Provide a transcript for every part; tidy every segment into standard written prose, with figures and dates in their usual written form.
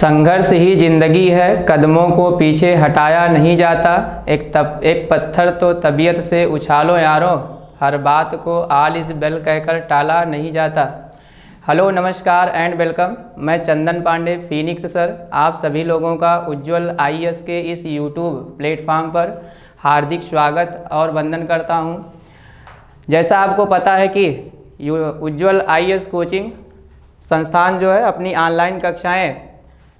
संघर्ष ही जिंदगी है, कदमों को पीछे हटाया नहीं जाता। एक पत्थर तो तबीयत से उछालो यारों, हर बात को आल इज़ वेल कहकर टाला नहीं जाता। हेलो, नमस्कार एंड वेलकम। मैं चंदन पांडे फीनिक्स सर आप सभी लोगों का उज्ज्वल आईएएस के इस यूट्यूब प्लेटफॉर्म पर हार्दिक स्वागत और वंदन करता हूं। जैसा आपको पता है कि उज्ज्वल आईएएस कोचिंग संस्थान जो है अपनी ऑनलाइन कक्षाएं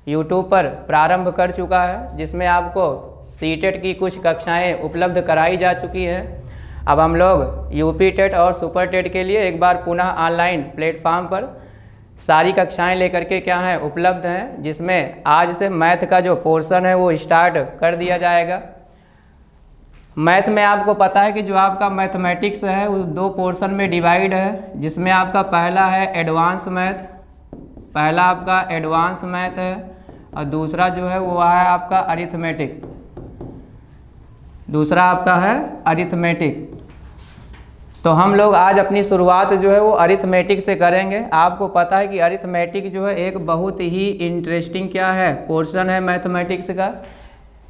यूट्यूब पर प्रारंभ कर चुका है, जिसमें आपको सीटेट की कुछ कक्षाएं उपलब्ध कराई जा चुकी हैं। अब हम लोग यूपी टेट और सुपर टेट के लिए एक बार पुनः ऑनलाइन प्लेटफॉर्म पर सारी कक्षाएं लेकर के क्या हैं उपलब्ध हैं, जिसमें आज से मैथ का जो पोर्शन है वो स्टार्ट कर दिया जाएगा। मैथ में आपको पता है कि जो आपका मैथमेटिक्स है वो दो पोर्शन में डिवाइड है, जिसमें आपका पहला है एडवांस मैथ, पहला आपका एडवांस मैथ है और दूसरा जो है वो है आपका अरिथमेटिक, दूसरा आपका है अरिथमेटिक। तो हम लोग आज अपनी शुरुआत जो है वो अरिथमेटिक से करेंगे। आपको पता है कि अरिथमेटिक जो है एक बहुत ही इंटरेस्टिंग क्या है पोर्शन है मैथमेटिक्स का,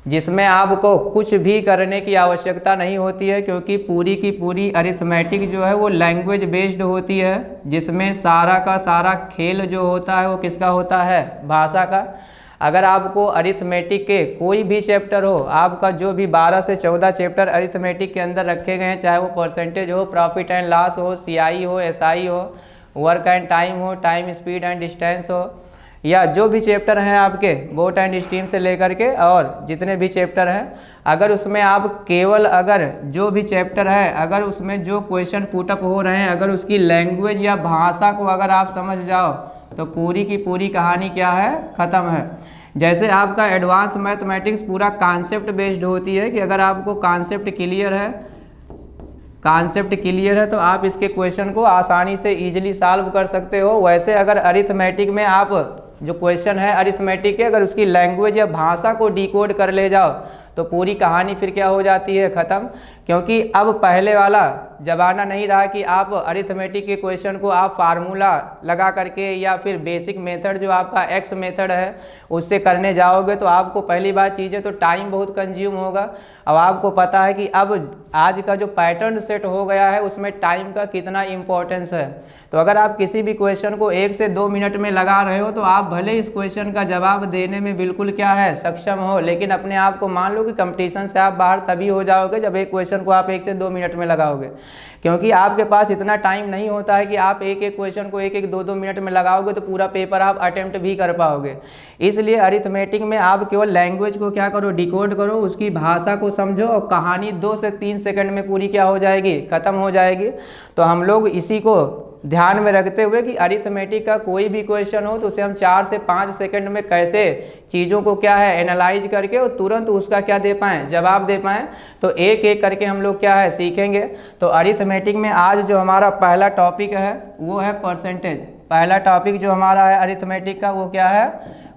जिसमें आपको कुछ भी करने की आवश्यकता नहीं होती है, क्योंकि पूरी की पूरी अरिथमेटिक जो है वो लैंग्वेज बेस्ड होती है, जिसमें सारा का सारा खेल जो होता है वो किसका होता है, भाषा का। अगर आपको अरिथमेटिक के कोई भी चैप्टर हो, आपका जो भी 12 से 14 चैप्टर अरिथमेटिक के अंदर रखे गए हैं, चाहे वो परसेंटेज हो, प्रॉफिट एंड लॉस हो, सीआई हो, एसआई हो, वर्क एंड टाइम हो, टाइम स्पीड एंड डिस्टेंस हो, या जो भी चैप्टर हैं आपके बोट एंड स्टीम से लेकर के और जितने भी चैप्टर हैं, अगर उसमें आप केवल अगर जो भी चैप्टर है अगर उसमें जो क्वेश्चन पुटअप हो रहे हैं अगर उसकी लैंग्वेज या भाषा को अगर आप समझ जाओ तो पूरी की पूरी कहानी क्या है, ख़त्म है। जैसे आपका एडवांस मैथमेटिक्स पूरा कॉन्सेप्ट बेस्ड होती है कि अगर आपको कॉन्सेप्ट क्लियर है तो आप इसके क्वेश्चन को आसानी से ईजिली सॉल्व कर सकते हो। वैसे अगर अरिथमेटिक में आप जो क्वेश्चन है अरिथमेटिक के अगर उसकी लैंग्वेज या भाषा को डिकोड कर ले जाओ तो पूरी कहानी फिर क्या हो जाती है, ख़त्म। क्योंकि अब पहले वाला ज़माना नहीं रहा कि आप अरिथमेटिक के क्वेश्चन को आप फार्मूला लगा करके या फिर बेसिक मेथड जो आपका एक्स मेथड है उससे करने जाओगे तो आपको पहली बात चीज़ है तो टाइम बहुत कंज्यूम होगा। अब आपको पता है कि अब आज का जो पैटर्न सेट हो गया है उसमें टाइम का कितना इम्पोर्टेंस है। तो अगर आप किसी भी क्वेश्चन को 1 से 2 मिनट में लगा रहे हो तो आप भले इस क्वेश्चन का जवाब देने में बिल्कुल क्या है सक्षम हो, लेकिन अपने आप को मान लो कि कंपटीशन से आप बाहर तभी हो जाओगे जब एक क्वेश्चन को आप 1 से 2 मिनट में लगाओगे, क्योंकि आपके पास इतना टाइम नहीं होता है कि आप एक एक क्वेश्चन को 1-1, 2-2 मिनट में लगाओगे तो पूरा पेपर आप अटेम्प्ट भी कर पाओगे। इसलिए अरिथमेटिक में आप केवल लैंग्वेज को क्या करो, डिकोड करो, उसकी भाषा को समझो और कहानी 2 से 3 सेकंड में पूरी क्या हो जाएगी, ख़त्म हो जाएगी। तो हम लोग इसी को ध्यान में रखते हुए कि अरिथमेटिक का कोई भी क्वेश्चन हो तो उसे हम 4 से 5 सेकंड में कैसे चीज़ों को क्या है एनालाइज करके और तुरंत उसका क्या दे पाएँ, जवाब दे पाएँ, तो एक एक करके हम लोग क्या है सीखेंगे। तो अरिथमेटिक में आज जो हमारा पहला टॉपिक है वो है परसेंटेज। पहला टॉपिक जो हमारा है अरिथमेटिक का वो क्या है,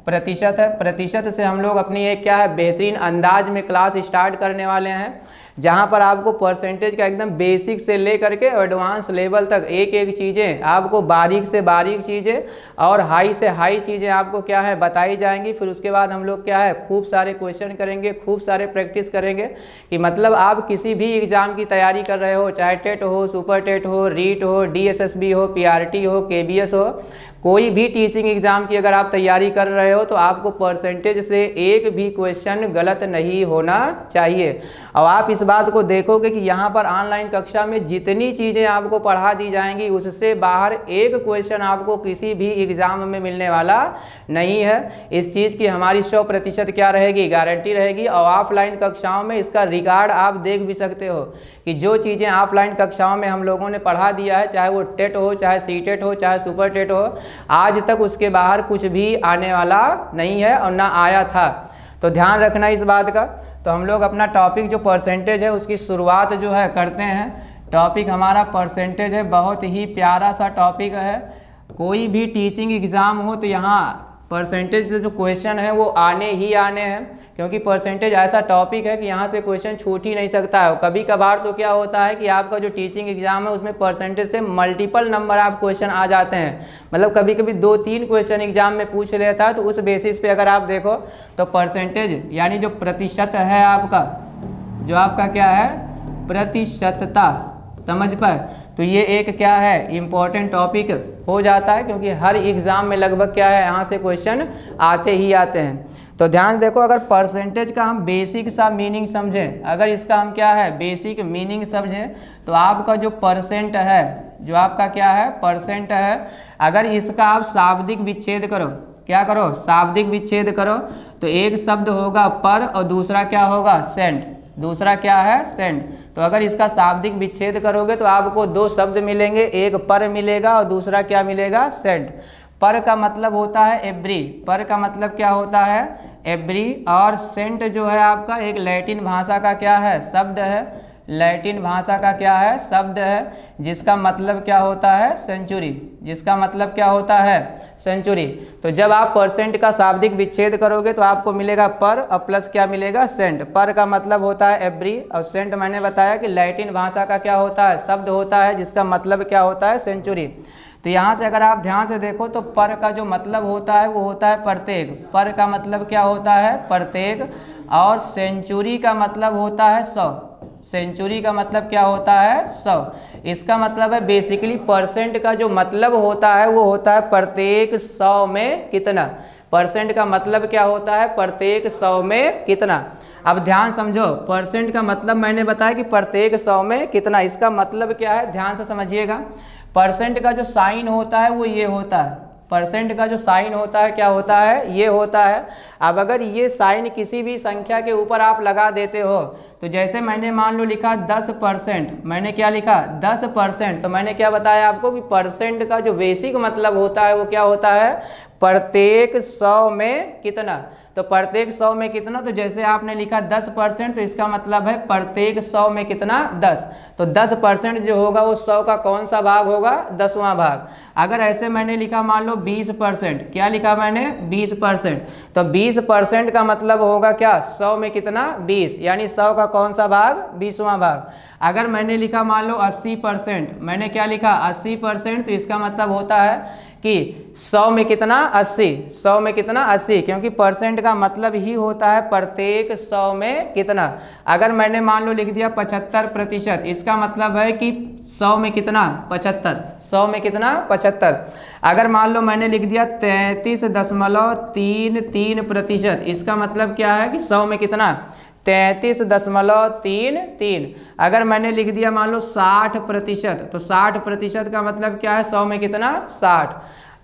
प्रतिशत है। प्रतिशत से हम लोग अपनी एक क्या है बेहतरीन अंदाज में क्लास स्टार्ट करने वाले हैं, जहां पर आपको परसेंटेज का एकदम बेसिक से ले करके एडवांस लेवल तक एक एक चीज़ें आपको बारीक से बारीक चीज़ें और हाई से हाई चीज़ें आपको क्या है बताई जाएंगी। फिर उसके बाद हम लोग क्या है खूब सारे क्वेश्चन करेंगे, खूब सारे प्रैक्टिस करेंगे कि मतलब आप किसी भी एग्ज़ाम की तैयारी कर रहे हो, चाहे टेट हो, सुपर टेट हो, रीट हो, DSSB हो, PRT हो, KBS हो, कोई भी टीचिंग एग्ज़ाम की अगर आप तैयारी कर रहे हो तो आपको परसेंटेज से एक भी क्वेश्चन गलत नहीं होना चाहिए। और आप इस बात को देखोगे कि यहाँ पर ऑनलाइन कक्षा में जितनी चीज़ें आपको पढ़ा दी जाएंगी उससे बाहर एक क्वेश्चन आपको किसी भी एग्ज़ाम में मिलने वाला नहीं है। इस चीज़ की हमारी 100% क्या रहेगी, गारंटी रहेगी। और ऑफलाइन कक्षाओं में इसका रिकॉर्ड आप देख भी सकते हो कि जो चीज़ें ऑफलाइन कक्षाओं में हम लोगों ने पढ़ा दिया है, चाहे वो टेट हो, चाहे सीटेट हो, चाहे सुपर टेट हो, आज तक उसके बाहर कुछ भी आने वाला नहीं है और ना आया था। तो ध्यान रखना इस बात का। तो हम लोग अपना टॉपिक जो परसेंटेज है उसकी शुरुआत जो है करते हैं। टॉपिक हमारा परसेंटेज है, बहुत ही प्यारा सा टॉपिक है। कोई भी टीचिंग एग्ज़ाम हो तो यहाँ परसेंटेज से जो क्वेश्चन है वो आने ही आने हैं, क्योंकि परसेंटेज ऐसा टॉपिक है कि यहाँ से क्वेश्चन छूट ही नहीं सकता है। कभी कभार तो क्या होता है कि आपका जो टीचिंग एग्जाम है उसमें परसेंटेज से मल्टीपल नंबर आप क्वेश्चन आ जाते हैं, मतलब कभी कभी 2-3 क्वेश्चन एग्जाम में पूछ लेता है। तो उस बेसिस पे अगर आप देखो तो परसेंटेज यानी जो प्रतिशत है आपका, जो आपका क्या है प्रतिशतता, समझ पाए, तो ये एक क्या है इम्पॉर्टेंट टॉपिक हो जाता है, क्योंकि हर एग्ज़ाम में लगभग क्या है यहाँ से क्वेश्चन आते ही आते हैं। तो ध्यान देखो, अगर परसेंटेज का हम बेसिक सा मीनिंग समझें, अगर इसका हम क्या है बेसिक मीनिंग समझें, तो आपका जो परसेंट है, जो आपका क्या है परसेंट है, अगर इसका आप शाब्दिक विच्छेद करो, क्या करो शाब्दिक विच्छेद करो, तो एक शब्द होगा पर और दूसरा क्या होगा सेंट, दूसरा क्या है सेंट। तो अगर इसका शाब्दिक विच्छेद करोगे तो आपको 2 शब्द मिलेंगे, एक पर मिलेगा और दूसरा क्या मिलेगा सेंट। पर का मतलब होता है एवरी, पर का मतलब क्या होता है एवरी, और सेंट जो है आपका एक लैटिन भाषा का क्या है शब्द है, लैटिन भाषा का क्या है शब्द है, जिसका मतलब क्या होता है सेंचुरी, जिसका मतलब क्या होता है सेंचुरी। तो जब आप परसेंट का शाब्दिक विच्छेद करोगे तो आपको मिलेगा पर और प्लस क्या मिलेगा सेंट। पर का मतलब होता है एवरी और सेंट मैंने बताया कि लैटिन भाषा का क्या होता है शब्द होता है, जिसका मतलब क्या होता है सेंचुरी। तो यहाँ से अगर आप ध्यान से देखो तो पर का जो मतलब होता है वो होता है प्रत्येक, पर का मतलब क्या होता है प्रत्येक, और सेंचुरी का मतलब होता है 100, सेंचुरी का मतलब क्या होता है 100। इसका मतलब है बेसिकली परसेंट का जो मतलब होता है वो होता है प्रत्येक 100 में कितना, परसेंट का मतलब क्या होता है प्रत्येक 100 में कितना। अब ध्यान समझो, परसेंट का मतलब मैंने बताया कि प्रत्येक 100 में कितना, इसका मतलब क्या है ध्यान से समझिएगा। परसेंट का जो साइन होता है वो ये होता है, परसेंट का जो साइन होता है क्या होता है ये होता है। अब अगर ये साइन किसी भी संख्या के ऊपर आप लगा देते हो, तो जैसे मैंने मान लो लिखा 10%, मैंने क्या लिखा 10%, तो मैंने क्या बताया आपको कि परसेंट का जो बेसिक मतलब होता है वो क्या होता है प्रत्येक 100 में कितना। तो प्रत्येक 100 में कितना, तो जैसे आपने लिखा 10%, तो इसका मतलब है प्रत्येक 100 में कितना 10। तो 10% जो होगा वो 100 का कौन सा भाग होगा 10वां भाग। अगर ऐसे मैंने लिखा मान लो 20%, क्या लिखा मैंने 20%, तो 20% का मतलब होगा क्या 100 में कितना 20, यानी 100 का कौन सा भाग 20वां भाग। अगर मैंने लिखा मान लो 80%, मैंने क्या लिखा 80%, तो इसका मतलब होता है कि 100 में कितना 80, 100 में कितना 80, क्योंकि परसेंट का मतलब ही होता है प्रत्येक 100 में कितना। अगर मैंने मान लो लिख दिया 75%, इसका मतलब है कि 100 में कितना 75, 100 में कितना 75। अगर मान लो मैंने लिख दिया 33.33%, इसका मतलब क्या है कि 100 में कितना 33.33। अगर मैंने लिख दिया मान लो 60%, तो 60% का मतलब क्या है 100 में कितना 60।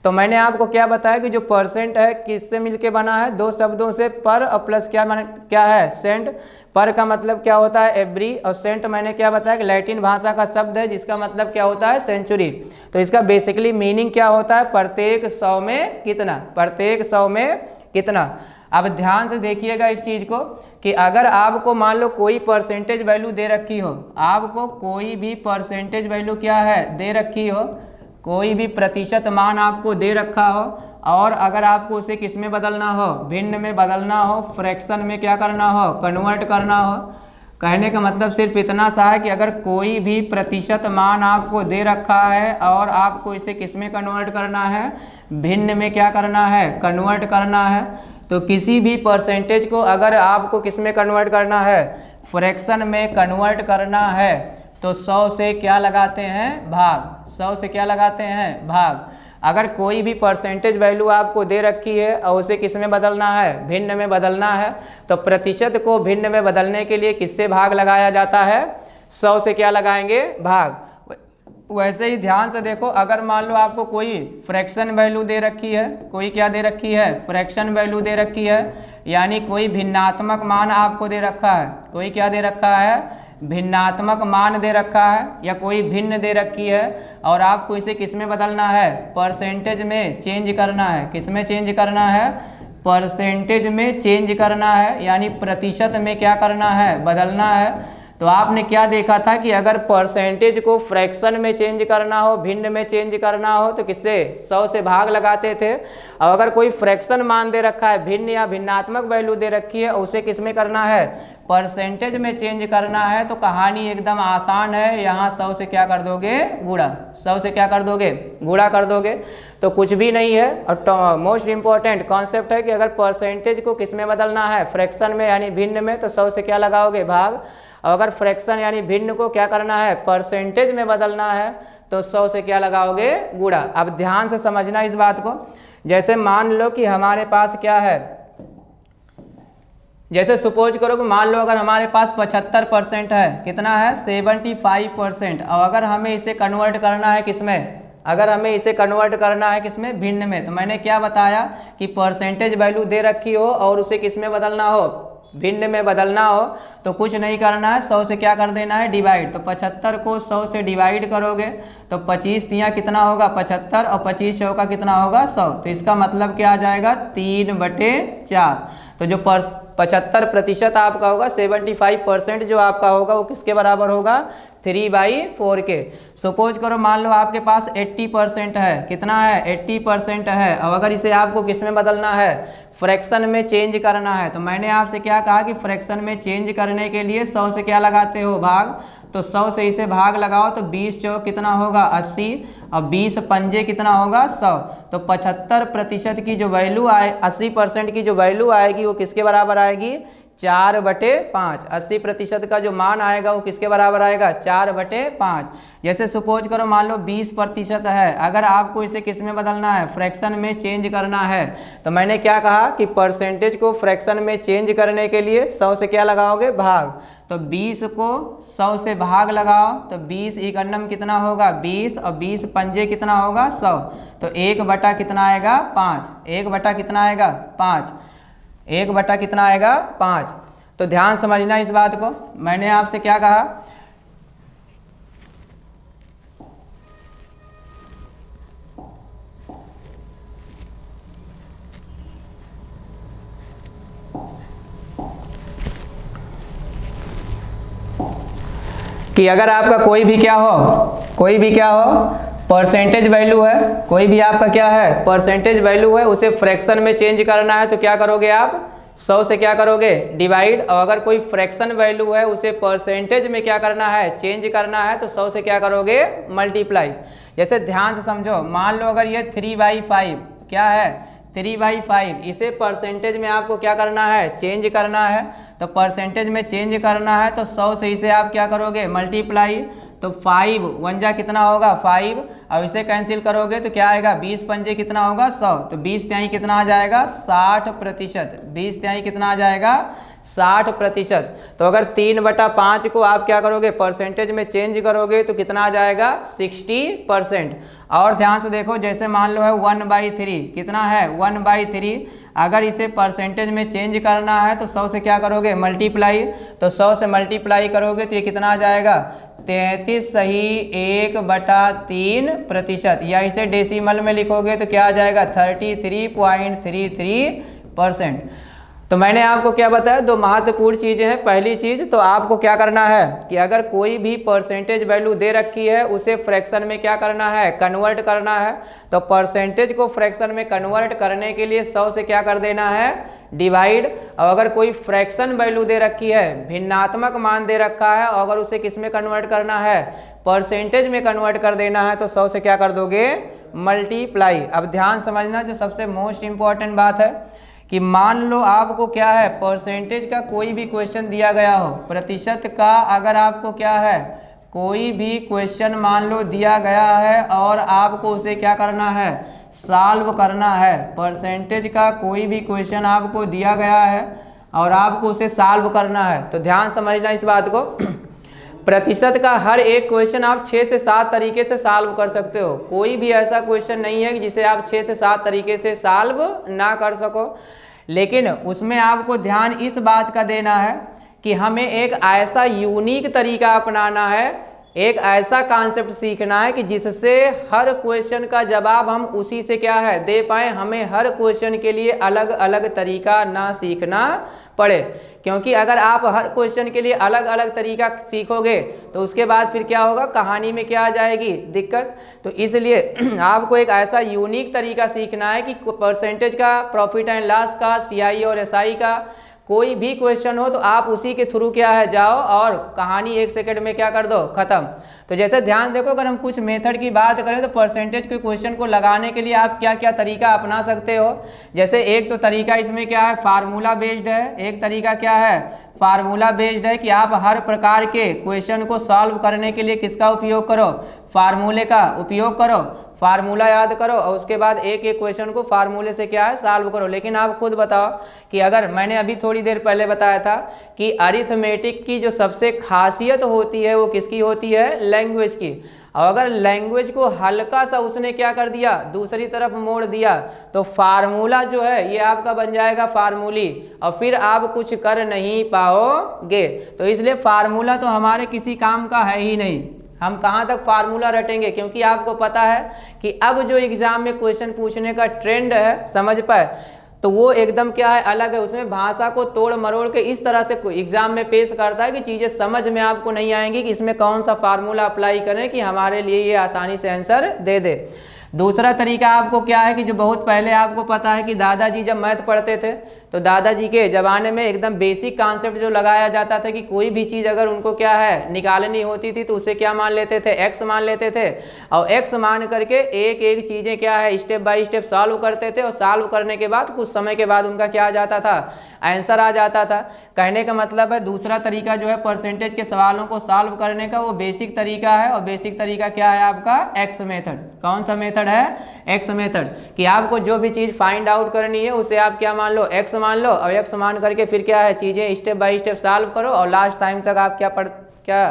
तो मैंने आपको क्या बताया कि जो परसेंट है किससे मिलके बना है 2 शब्दों से, पर और प्लस क्या है सेंट। पर का मतलब क्या होता है एवरी, और सेंट मैंने क्या बताया कि लैटिन भाषा का शब्द है जिसका मतलब क्या होता है सेंचुरी। तो इसका बेसिकली मीनिंग क्या होता है प्रत्येक 100 में कितना, प्रत्येक 100 में कितना। अब ध्यान से देखिएगा इस चीज़ को कि अगर आपको मान लो कोई परसेंटेज वैल्यू दे रखी हो, आपको कोई भी परसेंटेज वैल्यू क्या है दे रखी हो, कोई भी प्रतिशत मान आपको दे रखा हो, और अगर आपको उसे किस में बदलना हो भिन्न में बदलना हो, फ्रैक्शन में क्या करना हो कन्वर्ट करना हो। कहने का मतलब सिर्फ इतना सा है कि अगर कोई भी प्रतिशत मान आपको दे रखा है और आपको इसे किस में कन्वर्ट करना है भिन्न में क्या करना है कन्वर्ट करना है, तो किसी भी परसेंटेज को अगर आपको किस में कन्वर्ट करना है फ्रैक्शन में कन्वर्ट करना है, तो 100 से क्या लगाते हैं भाग, 100 से क्या लगाते हैं भाग। अगर कोई भी परसेंटेज वैल्यू आपको दे रखी है और उसे किस में बदलना है भिन्न में बदलना है, तो प्रतिशत को भिन्न में बदलने के लिए किससे भाग लगाया जाता है 100 से क्या लगाएंगे भाग। वैसे ही ध्यान से देखो, अगर मान लो आपको कोई फ्रैक्शन वैल्यू दे रखी है, कोई क्या दे रखी है फ्रैक्शन वैल्यू दे रखी है, यानी कोई भिन्नात्मक मान आपको दे रखा है, कोई क्या दे रखा है भिन्नात्मक मान दे रखा है या कोई भिन्न दे रखी है, और आपको इसे किस में बदलना है परसेंटेज में चेंज करना है। किस में चेंज करना है परसेंटेज में चेंज करना है, यानी प्रतिशत में क्या करना है बदलना है। तो आपने क्या देखा था कि अगर परसेंटेज को फ्रैक्शन में चेंज करना हो, भिन्न में चेंज करना हो तो किससे 100 से भाग लगाते थे। और अगर कोई फ्रैक्शन मान दे रखा है, भिन्न या भिन्नात्मक वैल्यू दे रखी है, उसे किस में करना है, परसेंटेज में चेंज करना है। तो कहानी एकदम आसान है, यहाँ 100 से क्या कर दोगे, गुणा। 100 से क्या कर दोगे, गुणा कर दोगे। तो कुछ भी नहीं है। और मोस्ट इंपॉर्टेंट कॉन्सेप्ट है कि अगर परसेंटेज को किस में बदलना है, फ्रैक्शन में यानी भिन्न में, तो 100 से क्या लगाओगे, भाग। और अगर फ्रैक्शन यानी भिन्न को क्या करना है, परसेंटेज में बदलना है, तो 100 से क्या लगाओगे, गुणा। अब ध्यान से समझना इस बात को। जैसे मान लो कि हमारे पास क्या है, जैसे सपोज करो कि मान लो अगर हमारे पास 75% है, कितना है, 75%। और अगर हमें इसे कन्वर्ट करना है किसमें, अगर हमें इसे कन्वर्ट करना है किसमें, भिन्न में, तो मैंने क्या बताया कि परसेंटेज वैल्यू दे रखी हो और उसे किस में बदलना हो, भिन्न में बदलना हो, तो कुछ नहीं करना है, 100 से क्या कर देना है, डिवाइड। तो 75 को 100 से डिवाइड करोगे तो 25 तियाँ कितना होगा, 75, और 25 100 का कितना होगा, 100। तो इसका मतलब क्या आ जाएगा, 3/4। तो जो 75% आपका होगा, 75% जो आपका होगा वो किसके बराबर होगा, 3/4 के। सपोज करो मान लो आपके पास 80% है, कितना है, 80% है। और अगर इसे आपको किस में बदलना है, फ्रैक्शन में चेंज करना है, तो मैंने आपसे क्या कहा कि फ्रैक्शन में चेंज करने के लिए 100 से क्या लगाते हो, भाग। तो 100 से इसे भाग लगाओ तो 20 चौक कितना होगा, 80, और 20 पंजे कितना होगा, 100। तो 75% की जो वैल्यू आए, 80% की जो वैल्यू आएगी वो किसके बराबर आएगी, 4/5। 80% का जो मान आएगा वो किसके बराबर आएगा, 4/5। जैसे सपोज करो मान लो 20% है, अगर आपको इसे किस में बदलना है, फ्रैक्शन में चेंज करना है, तो मैंने क्या कहा कि परसेंटेज को फ्रैक्शन में चेंज करने के लिए 100 से क्या लगाओगे, भाग। तो 20 को 100 से भाग लगाओ तो 20 एकन्नम कितना होगा, 20, और 20 पंजे कितना होगा, 100। तो 1 कितना आएगा, 5। 1 कितना आएगा, 5। 1 कितना आएगा, 5। तो ध्यान समझना इस बात को। मैंने आपसे क्या कहा, कि अगर आपका कोई भी क्या हो, परसेंटेज वैल्यू है, कोई भी आपका क्या है, परसेंटेज वैल्यू है, उसे फ्रैक्शन में चेंज करना है, तो क्या करोगे आप, 100 से क्या करोगे, डिवाइड। और अगर कोई फ्रैक्शन वैल्यू है उसे परसेंटेज में क्या करना है, चेंज करना है, तो 100 से क्या करोगे, मल्टीप्लाई। जैसे ध्यान से समझो, मान लो अगर ये 3/5 क्या है, 3/5, इसे परसेंटेज में आपको क्या करना है, चेंज करना है। तो परसेंटेज में चेंज करना है तो 100 से इसे आप क्या करोगे, मल्टीप्लाई। तो 5 1 जा कितना होगा, 5, और इसे कैंसिल करोगे तो क्या आएगा, 20 पंजे कितना होगा, 100। तो 20 तिहाई कितना आ जाएगा, 60%। 20 तिहाई कितना आ जाएगा, 60%। तो अगर 3/5 को आप क्या करोगे, परसेंटेज में चेंज करोगे तो कितना आ जाएगा, 60%। और ध्यान से देखो, जैसे मान लो है 1/3, कितना है, 1/3। अगर इसे परसेंटेज में चेंज करना है तो 100 से क्या करोगे, मल्टीप्लाई। तो 100 से मल्टीप्लाई करोगे तो ये कितना आ जाएगा, 33 सही 1/3%। या इसे डेसिमल में लिखोगे तो क्या आ जाएगा, 33.33%। तो मैंने आपको क्या बताया, दो महत्वपूर्ण चीज़ें हैं। पहली चीज़ तो आपको क्या करना है कि अगर कोई भी परसेंटेज वैल्यू दे रखी है उसे फ्रैक्शन में क्या करना है, कन्वर्ट करना है। तो परसेंटेज को फ्रैक्शन में कन्वर्ट करने के लिए 100 से क्या कर देना है, डिवाइड। और अगर कोई फ्रैक्शन वैल्यू दे रखी है, भिन्नात्मक मान दे रखा है, और अगर उसे किस में कन्वर्ट करना है, परसेंटेज में कन्वर्ट कर देना है, तो 100 से क्या कर दोगे, मल्टीप्लाई। अब ध्यान समझना, जो सबसे मोस्ट इंपॉर्टेंट बात है कि मान लो आपको क्या है, परसेंटेज का कोई भी क्वेश्चन दिया गया हो, प्रतिशत का अगर आपको क्या है, कोई भी क्वेश्चन मान लो दिया गया है और आपको उसे क्या करना है, सॉल्व करना है। परसेंटेज का कोई भी क्वेश्चन आपको दिया गया है और आपको उसे सॉल्व करना है, तो ध्यान समझना इस बात को। प्रतिशत का हर एक क्वेश्चन आप 6 से 7 तरीके से सॉल्व कर सकते हो। कोई भी ऐसा क्वेश्चन नहीं है जिसे आप 6 से 7 तरीके से सॉल्व ना कर सको। लेकिन उसमें आपको ध्यान इस बात का देना है कि हमें एक ऐसा यूनिक तरीका अपनाना है एक ऐसा कॉन्सेप्ट सीखना है कि जिससे हर क्वेश्चन का जवाब हम उसी से क्या है दे पाए, हमें हर क्वेश्चन के लिए अलग अलग तरीका ना सीखना पड़े। क्योंकि अगर आप हर क्वेश्चन के लिए अलग अलग तरीका सीखोगे तो उसके बाद फिर क्या होगा, कहानी में क्या आ जाएगी, दिक्कत। तो इसलिए आपको एक ऐसा यूनिक तरीका सीखना है कि परसेंटेज का, प्रॉफिट एंड लॉस का, सीआई और एसआई का कोई भी क्वेश्चन हो तो आप उसी के थ्रू क्या है जाओ और कहानी 1 सेकंड में क्या कर दो, खत्म। तो जैसे ध्यान देखो, अगर हम कुछ मेथड की बात करें तो परसेंटेज के क्वेश्चन को लगाने के लिए आप क्या क्या तरीका अपना सकते हो। जैसे एक तो तरीका इसमें क्या है, फार्मूला बेस्ड है। एक तरीका क्या है, फार्मूला बेस्ड है कि आप हर प्रकार के क्वेश्चन को सॉल्व करने के लिए किसका उपयोग करो, फार्मूले का उपयोग करो। फार्मूला याद करो और उसके बाद एक एक क्वेश्चन को फार्मूले से क्या है सॉल्व करो। लेकिन आप खुद बताओ कि अगर मैंने अभी थोड़ी देर पहले बताया था कि अरिथमेटिक की जो सबसे खासियत होती है वो किसकी होती है, लैंग्वेज की। और अगर लैंग्वेज को हल्का सा उसने क्या कर दिया, दूसरी तरफ मोड़ दिया, तो फार्मूला जो है ये आपका बन जाएगा फार्मूली और फिर आप कुछ कर नहीं पाओगे। तो इसलिए फार्मूला तो हमारे किसी काम का है ही नहीं। हम कहाँ तक फार्मूला रटेंगे, क्योंकि आपको पता है कि अब जो एग्जाम में क्वेश्चन पूछने का ट्रेंड है, समझ पाए, तो वो एकदम क्या है, अलग है। उसमें भाषा को तोड़ मरोड़ के इस तरह से एग्जाम में पेश करता है कि चीज़ें समझ में आपको नहीं आएंगी कि इसमें कौन सा फार्मूला अप्लाई करें कि हमारे लिए ये आसानी से आंसर दे दे। दूसरा तरीका आपको क्या है कि जो बहुत पहले आपको पता है कि दादाजी जब मैथ पढ़ते थे तो दादाजी के ज़माने में एकदम बेसिक कॉन्सेप्ट जो लगाया जाता था कि कोई भी चीज़ अगर उनको क्या है निकालनी होती थी तो उसे क्या मान लेते थे, एक्स मान लेते थे। और एक्स मान करके एक एक चीज़ें क्या है स्टेप बाय स्टेप सॉल्व करते थे और सॉल्व करने के बाद कुछ समय के बाद उनका क्या आ जाता था, आंसर आ जाता था। कहने का मतलब है दूसरा तरीका जो है परसेंटेज के सवालों को सॉल्व करने का वो बेसिक तरीका है। और बेसिक तरीका क्या है आपका, एक्स मेथड। कौन सा मेथड है, एक्स मेथड। कि आपको जो भी चीज़ फाइंड आउट करनी है उसे आप क्या मान लो, एक्स मान लो। और एक्स मान करके फिर क्या है चीज़ें स्टेप बाय स्टेप सॉल्व करो और लास्ट टाइम तक आप क्या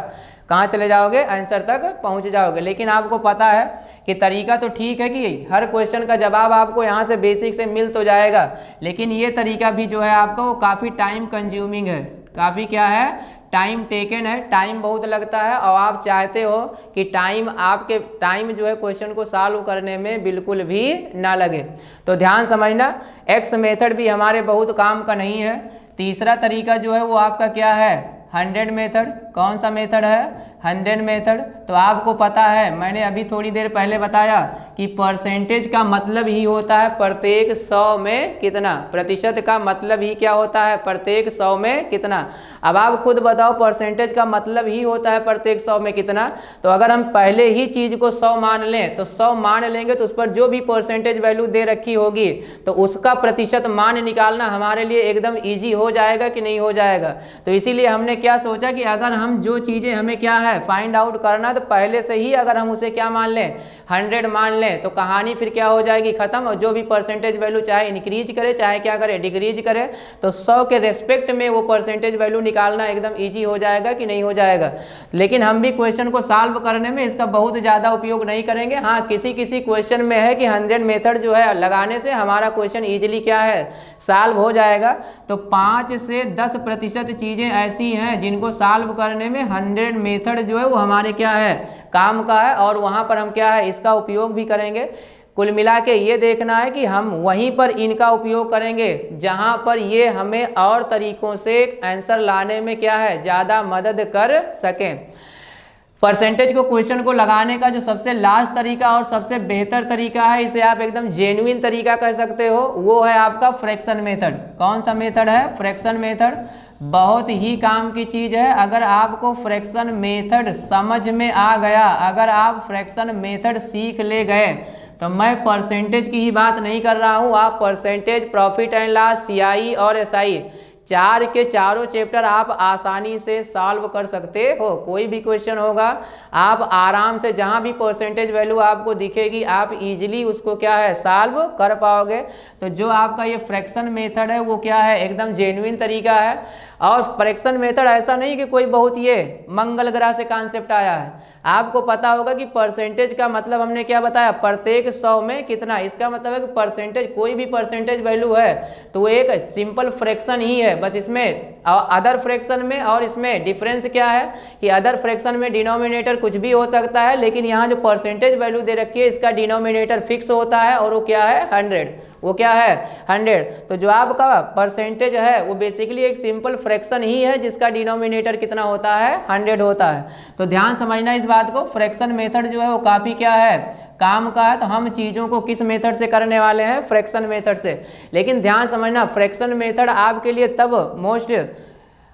कहाँ चले जाओगे, आंसर तक पहुँच जाओगे। लेकिन आपको पता है कि तरीका तो ठीक है कि हर क्वेश्चन का जवाब आपको यहाँ से बेसिक से मिल तो जाएगा, लेकिन ये तरीका भी जो है आपका वो काफ़ी टाइम कंज्यूमिंग है, काफ़ी क्या है टाइम टेकन है, टाइम बहुत लगता है। और आप चाहते हो कि टाइम जो है क्वेश्चन को सॉल्व करने में बिल्कुल भी ना लगे। तो ध्यान समझना, एक्स मेथड भी हमारे बहुत काम का नहीं है। तीसरा तरीका जो है वो आपका क्या है, 100 मेथड। कौन सा मेथड है, 100 मेथड। तो आपको पता है, मैंने अभी थोड़ी देर पहले बताया कि परसेंटेज का मतलब ही होता है प्रत्येक 100 में कितना, प्रतिशत का मतलब ही क्या होता है, प्रत्येक 100 में कितना। अब आप खुद बताओ, परसेंटेज का मतलब ही होता है प्रत्येक 100 में कितना। तो अगर हम पहले ही चीज़ को 100 मान लें तो 100 मान लेंगे तो उस पर जो भी परसेंटेज वैल्यू दे रखी होगी तो उसका प्रतिशत मान निकालना हमारे लिए एकदम ईजी हो जाएगा कि नहीं हो जाएगा। तो इसीलिए हमने क्या सोचा कि अगर हम जो चीज़ें हमें क्या है फाइंड आउट करना, तो पहले से ही अगर हम उसे क्या मान लें, 100 मान लें, तो कहानी फिर क्या हो जाएगी, खत्म। और जो भी परसेंटेज वैल्यू चाहे इंक्रीज करे चाहे क्या करे डिक्रीज करे, तो 100 के रेस्पेक्ट में वो परसेंटेज वैल्यू निकालना एकदम ईजी हो जाएगा कि नहीं हो जाएगा। लेकिन हम भी क्वेश्चन को सॉल्व करने में इसका बहुत ज़्यादा उपयोग नहीं करेंगे। हाँ, किसी किसी क्वेश्चन में है कि 100 मेथड जो है लगाने से हमारा क्वेश्चन ईजिली क्या है सॉल्व हो जाएगा। तो 5 से 10% चीज़ें ऐसी हैं जिनको सॉल्व करने में 100 मेथड जो है वो हमारे क्या है काम का है, और वहाँ पर हम क्या है इसका उपयोग भी करेंगे। कुल मिला के ये देखना है कि हम वहीं पर इनका उपयोग करेंगे जहाँ पर ये हमें और तरीकों से आंसर लाने में क्या है ज़्यादा मदद कर सकें। परसेंटेज को क्वेश्चन को लगाने का जो सबसे लास्ट तरीका और सबसे बेहतर तरीका है, इसे आप एकदम जेन्युइन तरीका कह सकते हो, वो है आपका फ्रैक्शन मेथड। कौन सा मेथड है, फ्रैक्शन मेथड। बहुत ही काम की चीज़ है। अगर आपको फ्रैक्शन मेथड समझ में आ गया, अगर आप फ्रैक्शन मेथड सीख ले गए, तो मैं परसेंटेज की ही बात नहीं कर रहा हूँ, आप percentage, profit and loss, CI और एसआई, 4 के चारों चैप्टर आप आसानी से सॉल्व कर सकते हो। कोई भी क्वेश्चन होगा आप आराम से, जहाँ भी परसेंटेज वैल्यू आपको दिखेगी आप इजीली उसको क्या है सॉल्व कर पाओगे। तो जो आपका ये फ्रैक्शन मेथड है वो क्या है एकदम जेन्युइन तरीका है। और फ्रैक्शन मेथड ऐसा नहीं कि कोई बहुत ये मंगल ग्रह से कॉन्सेप्ट आया है, आपको पता होगा कि परसेंटेज का मतलब हमने क्या बताया, प्रत्येक 100 में कितना, इसका मतलब है कि परसेंटेज, कोई भी परसेंटेज वैल्यू है तो वो एक सिंपल फ्रैक्शन ही है। बस इसमें अदर फ्रैक्शन में और इसमें डिफरेंस क्या है कि अदर फ्रैक्शन में डिनोमिनेटर कुछ भी हो सकता है, लेकिन यहाँ जो परसेंटेज वैल्यू दे रखी है इसका डिनोमिनेटर फिक्स होता है और वो क्या है 100, वो क्या है 100। तो जो आपका परसेंटेज है वो बेसिकली एक सिंपल फ्रैक्शन ही है जिसका डिनोमिनेटर कितना होता है 100 होता है। तो ध्यान समझना इस बात को, फ्रैक्शन मेथड जो है वो काफ़ी क्या है काम का है। तो हम चीज़ों को किस मेथड से करने वाले हैं, फ्रैक्शन मेथड से। लेकिन ध्यान समझना फ्रैक्शन मेथड आपके लिए तब मोस्ट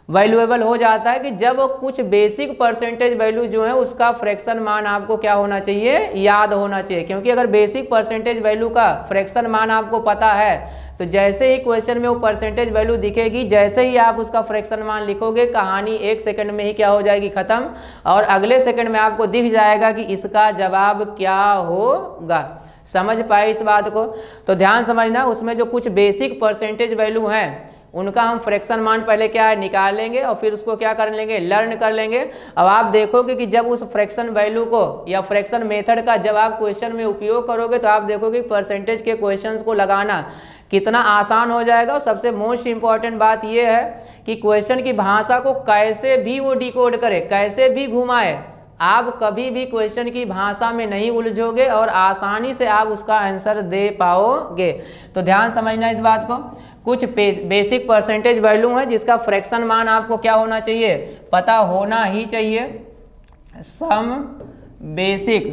वैल्यूएबल हो जाता है कि जब कुछ बेसिक परसेंटेज वैल्यू जो है उसका फ्रैक्शन मान आपको क्या होना चाहिए, याद होना चाहिए। क्योंकि अगर बेसिक परसेंटेज वैल्यू का फ्रैक्शन मान आपको पता है तो जैसे ही क्वेश्चन में वो परसेंटेज वैल्यू दिखेगी, जैसे ही आप उसका फ्रैक्शन मान लिखोगे, कहानी 1 सेकंड में ही क्या हो जाएगी, खत्म। और अगले सेकंड में आपको दिख जाएगा कि इसका जवाब क्या होगा। समझ पाए इस बात को। तो ध्यान समझना, उसमें जो कुछ बेसिक परसेंटेज वैल्यू हैं उनका हम फ्रैक्शन मान पहले क्या है निकाल लेंगे और फिर उसको क्या कर लेंगे, लर्न कर लेंगे। अब आप देखोगे कि जब उस फ्रैक्शन वैल्यू को या फ्रैक्शन मेथड का जब आप क्वेश्चन में उपयोग करोगे तो आप देखोगे परसेंटेज के क्वेश्चंस को लगाना कितना आसान हो जाएगा। और सबसे मोस्ट इंपॉर्टेंट बात यह है कि क्वेश्चन की भाषा को कैसे भी वो डिकोड करे, कैसे भी घुमाए, आप कभी भी क्वेश्चन की भाषा में नहीं उलझोगे और आसानी से आप उसका आंसर दे पाओगे। तो ध्यान समझना इस बात को। कुछ बेसिक परसेंटेज वैल्यू है जिसका फ्रैक्शन मान आपको क्या होना चाहिए, पता होना ही चाहिए। Some basic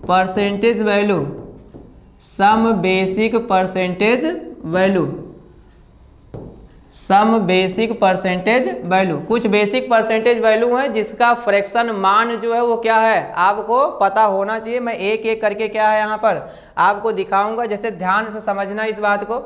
percentage value, some basic percentage value, some basic percentage value. कुछ बेसिक परसेंटेज वैल्यू है जिसका फ्रैक्शन मान जो है वो क्या है आपको पता होना चाहिए। मैं एक एक करके क्या है यहाँ पर आपको दिखाऊंगा, जैसे ध्यान से समझना इस बात को।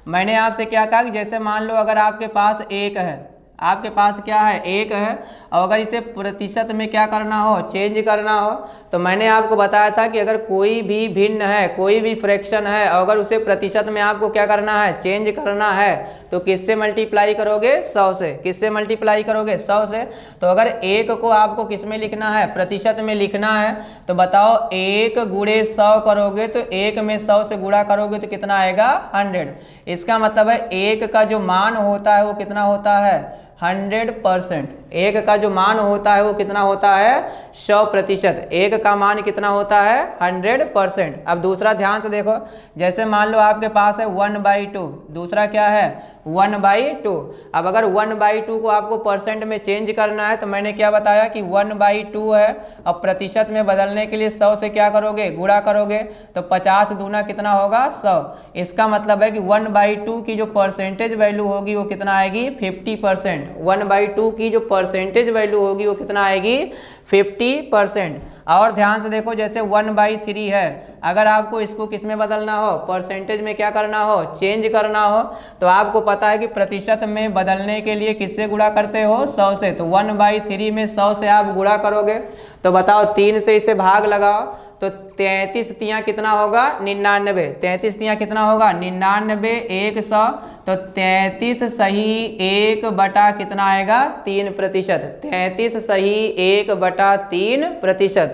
मैंने आपसे क्या कहा कि जैसे मान लो अगर आपके पास 1 है, आपके पास क्या है 1 है, और अगर इसे प्रतिशत में क्या करना हो, चेंज करना हो, तो मैंने आपको बताया था कि अगर कोई भी भिन्न है, कोई भी फ्रैक्शन है, और अगर उसे प्रतिशत में आपको क्या करना है, चेंज करना है, तो किससे मल्टीप्लाई करोगे, 100 से। किससे मल्टीप्लाई करोगे, 100 से। तो अगर 1 को आपको किस में लिखना है, प्रतिशत में लिखना है, तो बताओ 1 गुणे 100 करोगे तो 1 में 100 से गुणा करोगे तो कितना आएगा 100। इसका मतलब है 1 का जो मान होता है वो कितना होता है 100%। 1 का जो मान होता है वो कितना होता है 100%। 1 का मान कितना होता है 100%। अब दूसरा ध्यान से देखो, जैसे मान लो आपके पास है 1/2, दूसरा क्या है 1/2। अब अगर 1/2 को आपको परसेंट में चेंज करना है तो मैंने क्या बताया कि 1/2 है, अब प्रतिशत में बदलने के लिए 100 से क्या करोगे, गुणा करोगे, तो 50 दूना कितना होगा 100। इसका मतलब है कि 1/2 की जो परसेंटेज वैल्यू होगी वो कितना आएगी 50%। 1/2 की जो परसेंटेज वैल्यू होगी वो कितना आएगी 50%। और ध्यान से देखो, जैसे 1/3 है, अगर आपको इसको किस में बदलना हो, परसेंटेज में क्या करना हो, चेंज करना हो, तो आपको पता है कि प्रतिशत में बदलने के लिए किससे गुणा करते हो 100 से। तो 1/3 में 100 से आप गुणा करोगे तो बताओ 3 से इसे भाग लगाओ तो 33 तियाँ कितना होगा 99। 33 तियाँ कितना होगा 99, 100, तो 33 सही 1 बटा कितना आएगा 3%। 33 सही 1/3%।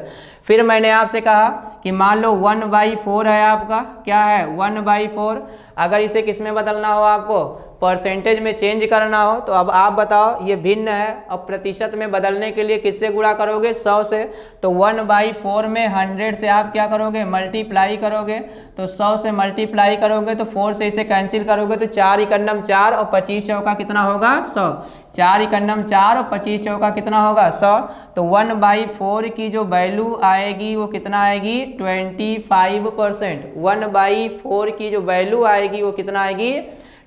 फिर मैंने आपसे कहा कि मान लो 1/4 है आपका, क्या है 1/4। अगर इसे किस में बदलना हो, आपको परसेंटेज में चेंज करना हो, तो अब आप बताओ ये भिन्न है, अब प्रतिशत में बदलने के लिए किससे गुणा करोगे 100 से। तो 1/4 में 100 से आप क्या करोगे, मल्टीप्लाई करोगे, तो 100 से मल्टीप्लाई करोगे तो 4 से इसे कैंसिल करोगे तो 4 × 4 और 25 चौका कितना होगा 100। 4 × 4 और 25 चौका कितना होगा 100। तो 1/4 की जो वैल्यू आएगी वो कितना आएगी 25%। 1/4 की जो वैल्यू आएगी वो कितना आएगी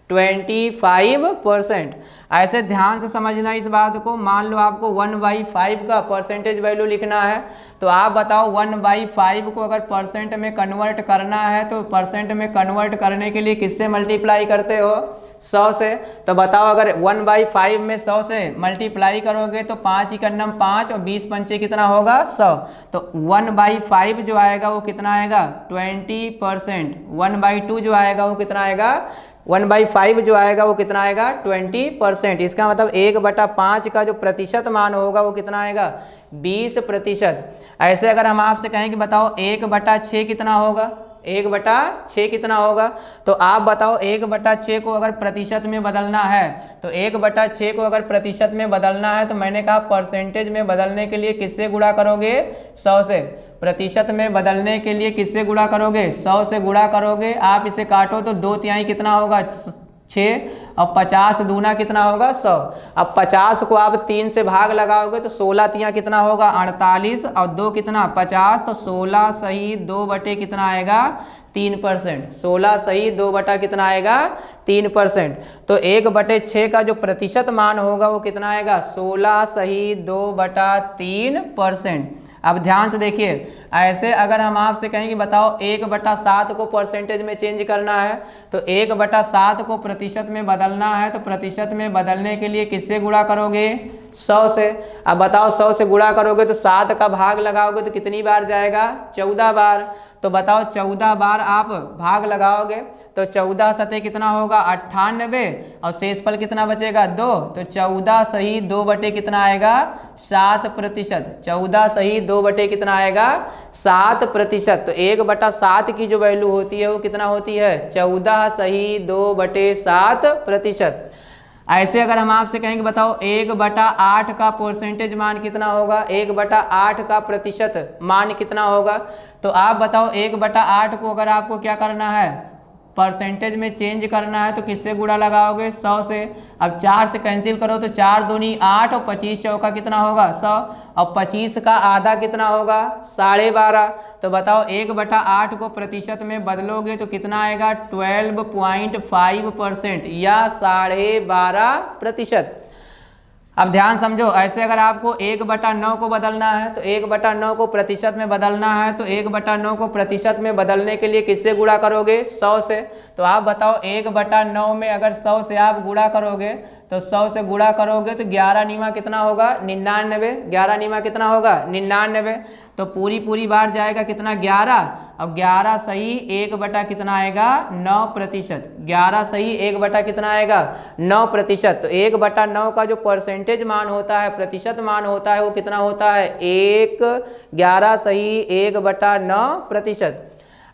25%। ऐसे ध्यान से समझना इस बात को। मान लो आपको 1/5 का परसेंटेज वैल्यू लिखना है, तो आप बताओ 1/5 को अगर परसेंट में कन्वर्ट करना है तो परसेंट में कन्वर्ट करने के लिए किससे मल्टीप्लाई करते हो 100 से। तो बताओ अगर 1/5 में 100 से मल्टीप्लाई करोगे तो 5 × 5 और 20 पंचे कितना होगा 100। तो 1/5 जो आएगा वो कितना आएगा 20%। 1/2 जो आएगा वो कितना आएगा 1/5 जो आएगा वो कितना आएगा 20%। इसका मतलब 1/5 का जो प्रतिशत मान होगा वो कितना आएगा 20%। ऐसे अगर हम आपसे कहें कि बताओ 1/6 कितना होगा, 1/6 कितना होगा, तो आप बताओ 1/6 को अगर प्रतिशत में बदलना है, तो 1/6 को अगर प्रतिशत में बदलना है तो मैंने कहा परसेंटेज में बदलने के लिए किससे गुणा करोगे 100 से, प्रतिशत में बदलने के लिए किससे गुणा करोगे 100 से गुणा करोगे। आप इसे काटो तो 2/3 कितना होगा 6 और 50 दूना कितना होगा 100। अब 50 को आप 3 से भाग लगाओगे तो 16 कितना होगा 48 और 2 कितना 50, तो 16 सही 2 बटे कितना आएगा 3%। 16 सही 2 बटा कितना आएगा 3%। तो 1/6 का जो प्रतिशत मान होगा वो कितना आएगा 16 सही 2 बटा 3%। अब ध्यान से देखिए, ऐसे अगर हम आपसे कहें कि बताओ 1/7 को परसेंटेज में चेंज करना है, तो 1/7 को प्रतिशत में बदलना है, तो प्रतिशत में बदलने के लिए किससे गुणा करोगे 100 से। अब बताओ 100 से गुणा करोगे तो 7 का भाग लगाओगे तो कितनी बार जाएगा 14 बार। तो बताओ 14 बार आप भाग लगाओगे तो 14 सतह कितना होगा 98 और शेषफल कितना बचेगा 2, तो 14 सही 2 बटे कितना आएगा 7%। 14 सही 2 बटे कितना आएगा 7%। तो 1/7 की जो वैल्यू होती है वो कितना होती है 14 सही 2 बटे 7%। ऐसे अगर हम आपसे कहेंगे बताओ 1/8 का परसेंटेज मान कितना होगा, 1/8 का प्रतिशत मान कितना होगा, तो आप बताओ 1/8 को अगर आपको क्या करना है परसेंटेज में चेंज करना है तो किससे गुणा लगाओगे 100 से। अब 4 से कैंसिल करो तो 4 दूनी 8 और 25 चौका कितना होगा 100 और 25 का आधा कितना होगा 12.5। तो बताओ 1/8 को प्रतिशत में बदलोगे तो कितना आएगा 12.5% या 12.5%। अब ध्यान समझो, ऐसे अगर आपको 1/9 को बदलना है तो 1/9 को प्रतिशत में बदलना है, तो 1/9 को प्रतिशत में बदलने के लिए किससे गुणा करोगे 100 से। तो आप बताओ 1/9 में अगर 100 से आप गुणा करोगे तो 100 से गुणा करोगे तो 11 नीमा कितना होगा 99, 11 नीमा कितना होगा 99। तो पूरी बार जाएगा कितना 11 और 11 सही 1 बटा कितना आएगा 9%। 11 सही 1 बटा कितना आएगा 9%। तो 1/9 का जो परसेंटेज मान होता है प्रतिशत मान होता है वो कितना होता है 11 सही 1/9%।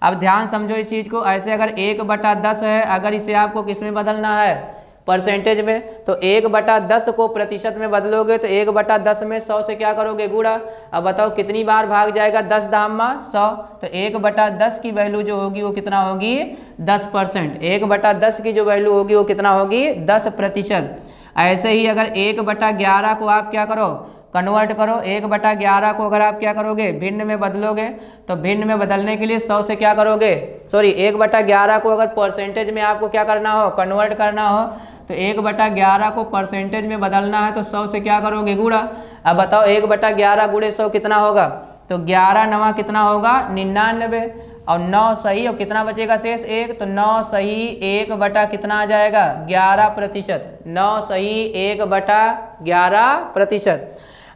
अब ध्यान समझो इस चीज़ को, ऐसे अगर 1/10 है, अगर इसे आपको किस में बदलना है परसेंटेज में, तो 1/10 को प्रतिशत में बदलोगे तो 1/10 में 100 से क्या करोगे गुणा। अब बताओ कितनी बार भाग जाएगा 10 धामा 100, तो 1/10 की वैल्यू जो होगी वो कितना होगी 10%। 1/10 की जो वैल्यू होगी वो कितना होगी 10%। ऐसे ही अगर 1/11 को आप क्या करो कन्वर्ट करो, 1/11 को अगर आप क्या करोगे भिन्न में बदलोगे, तो भिन्न में बदलने के लिए 100 से क्या करोगे 1/11 को अगर परसेंटेज में आपको क्या करना हो कन्वर्ट करना हो, तो 1/11 को परसेंटेज में बदलना है तो 100 से क्या करोगे गुणा। अब बताओ 1/11 गुणे 100 कितना होगा, तो 11 9 कितना होगा 99 और 9 सही और कितना बचेगा शेष 1, तो 9 सही 1 बटा कितना आ जाएगा 11%। 9 सही 1/11%।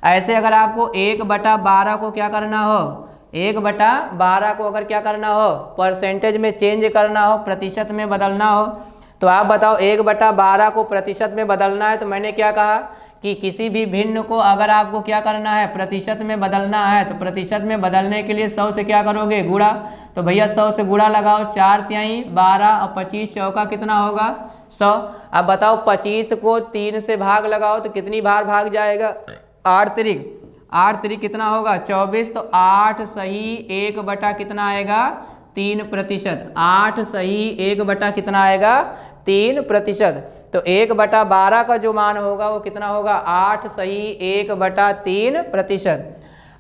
ऐसे अगर आपको 1/12 को क्या करना हो 1/12 को अगर क्या करना हो परसेंटेज में चेंज करना हो प्रतिशत में बदलना हो, तो आप बताओ 1/12 को प्रतिशत में बदलना है, तो मैंने क्या कहा कि किसी भी भिन्न को अगर आपको क्या करना है प्रतिशत में बदलना है, तो प्रतिशत में बदलने के लिए 100 से क्या करोगे गुणा। तो भैया 100 से गुणा लगाओ, 4 तिहाई 12 और 25 चौका कितना होगा 100। अब बताओ 25 को 3 से भाग लगाओ तो कितनी बार भाग जाएगा 8 तिरिक कितना होगा 24, तो 8 सही 1 बटा कितना आएगा 3%। 8 सही 1 बटा कितना आएगा 3%। तो 1/12 का जो मान होगा वो कितना होगा 8 सही 1/3%।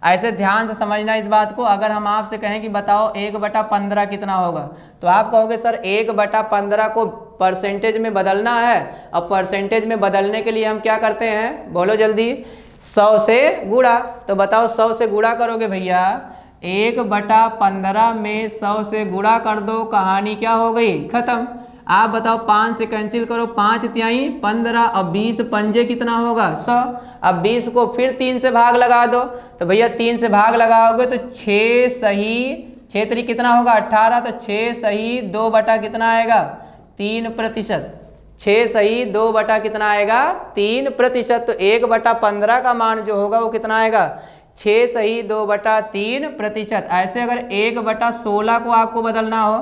ऐसे ध्यान से समझना इस बात को। अगर हम आपसे कहें कि बताओ 1/15 कितना होगा, तो आप कहोगे सर 1/15 को परसेंटेज में बदलना है, और परसेंटेज में बदलने के लिए हम क्या करते हैं बोलो जल्दी 100 से गुणा। तो बताओ 100 से गुणा करोगे भैया 1/15 में 100 से गुणा कर दो, कहानी क्या हो गई खत्म। आप बताओ 5 से कैंसिल करो, 5 तिहाई 15 और 20 पंजे कितना होगा 100। अब 20 को फिर 3 से भाग लगा दो, तो भैया 3 से भाग लगाओगे तो 6 सही 6 तिरिक कितना होगा 18, तो 6 सही 2 बटा कितना आएगा 3%। 6 सही 2 बटा कितना आएगा 3%। तो 1/15 का मान जो होगा वो कितना आएगा 6 सही 2 बटा 3%। ऐसे अगर 1/16 को आपको बदलना हो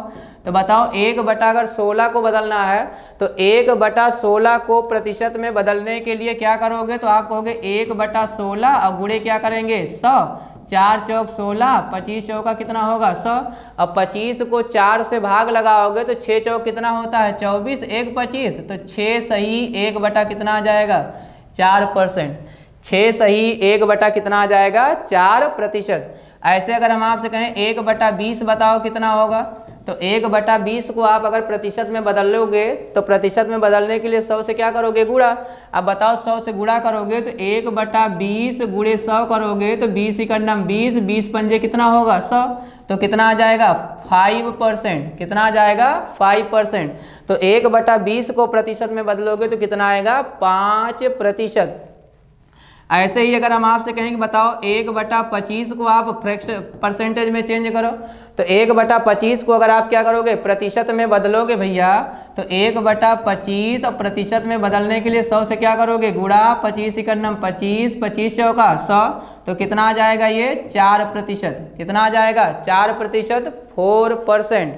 तो बताओ 1/16 को बदलना है तो 1/16 को प्रतिशत में बदलने के लिए क्या करोगे, तो आप कहोगे 1/16 और गुणे क्या करेंगे 100। 4 चौक 16, 25 चौका कितना होगा 100। अब 25 को 4 से भाग लगाओगे तो 6 चौक कितना होता है 24, 1 25, तो 6 सही 1 बटा कितना आ जाएगा 4%। 6 सही 1 बटा कितना आ जाएगा 4%। ऐसे अगर हम आपसे कहें 1/20 बताओ कितना होगा, तो 1/20 को आप अगर प्रतिशत में बदल लोगे तो प्रतिशत में बदलने के लिए 100 से क्या करोगे गुणा। अब बताओ 100 से गुणा करोगे तो 1/20 गुणे 100 करोगे तो 20 × 20, 20 पंजे कितना होगा 100, तो कितना आ जाएगा 5%। कितना आ जाएगा 5%। तो 1/20 को प्रतिशत में बदलोगे तो कितना आएगा 5%। ऐसे ही अगर हम आपसे कहें कि बताओ 1/25 को आप परसेंटेज में चेंज करो, तो 1/25 को अगर आप क्या करोगे प्रतिशत में बदलोगे भैया, तो 1/25 और प्रतिशत में बदलने के लिए 100 से क्या करोगे गुणा। 25 × 25, 25 चौका 100, तो कितना आ जाएगा ये 4%। कितना आ जाएगा 4%, 4%।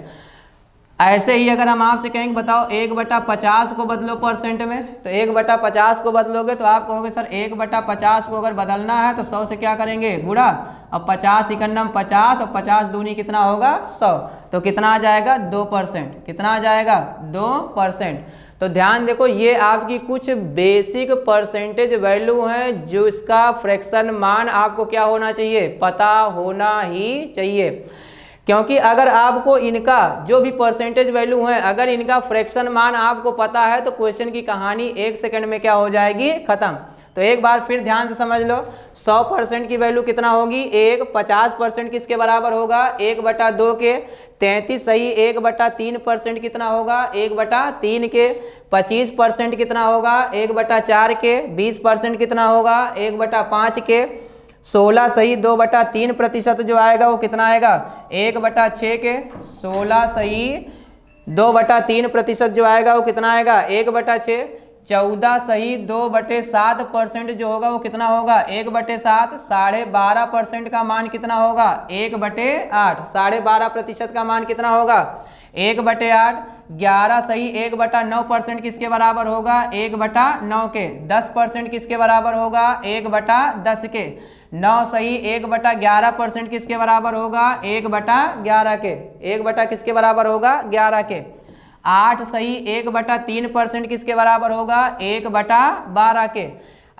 ऐसे ही अगर हम आपसे कहेंगे बताओ 1/50 को बदलो परसेंट में, तो 1/50 को बदलोगे तो आप कहोगे सर 1/50 को अगर बदलना है तो 100 से क्या करेंगे गुणा। अब 50 × 50 और 50 दूनी कितना होगा 100, तो कितना आ जाएगा 2%। कितना आ जाएगा 2%। तो ध्यान देखो ये आपकी कुछ बेसिक परसेंटेज वैल्यू हैं जो इसका फ्रैक्शन मान आपको क्या होना चाहिए पता होना ही चाहिए, क्योंकि अगर आपको इनका जो भी परसेंटेज वैल्यू है अगर इनका फ्रैक्शन मान आपको पता है तो क्वेश्चन की कहानी 1 सेकंड में क्या हो जाएगी खत्म। तो एक बार फिर ध्यान से समझ लो 100% की वैल्यू कितना होगी 1, 50% किसके बराबर होगा 1/2 के, 33 सही 1/3% कितना होगा 1/3 के, 25% कितना होगा 1/4 के, 20% कितना होगा 1/5 के, 16 सही 2/3% जो आएगा वो कितना आएगा 1/6 के, 16 सही 2/3% जो आएगा वो कितना आएगा 1/6, 14 सही 2/7% जो होगा वो कितना होगा 1/7, 12.5% का मान कितना होगा 1/8, 12.5% का मान कितना होगा 1/8, 11 सही 1/9% किसके बराबर होगा 1/9 के, 10% किसके बराबर होगा 1/10 के, 9 सही 1/11% किसके बराबर होगा 1/11 के, 1 किसके बराबर होगा 11 के, 8 सही 1/3% किसके बराबर होगा 1/12 के।